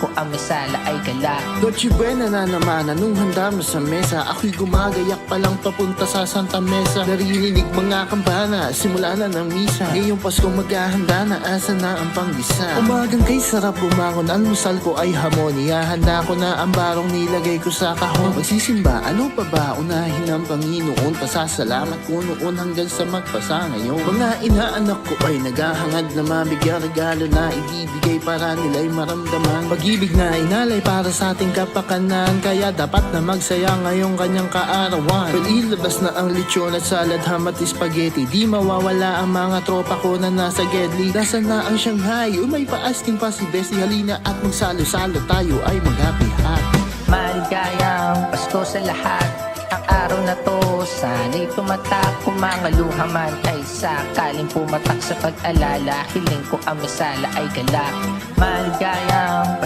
ko ang misala ay galak. Dolce Buena na naman, anong handa mo sa mesa? Ako'y gumagayak palang papunta sa Santa Mesa. Naririnig mga kampana, simula na ng misa. Ngayong Pasko maghahanda na, asa na ang panggisa? Umagang kay sarap bumangon, almusal ko ay hamonia. Handa ko na ang barong nilagay ko sa kahon. Magsisimba, ano pa ba? Unahin ang Panginoon, pasasalamat ko noon hanggang sa magpasa ngayon. Mga inaanak ko ay naghahangad na mabigyan regalo na ibibigay para nila'y maramdaman. Pag-ibig na inalay para sa ating kapakanan, kaya dapat na magsaya ngayong kanyang kaarawan. Well, ilabas na ang lechon at salad, ham at spaghetti. Di mawawala ang mga tropa ko na nasa Gedli. Nasaan na ang Shanghai? Umay pa-asking pa si Bessie. Halina at magsalo-salo, tayo ay mag-happy-happy. Maligayang Pasko sa lahat. Ang araw na to, sana'y tumatak. Kung mga luha man ay sakaling pumatak sa pag-alala. Hiling ko ang misala ay galak. Maligayang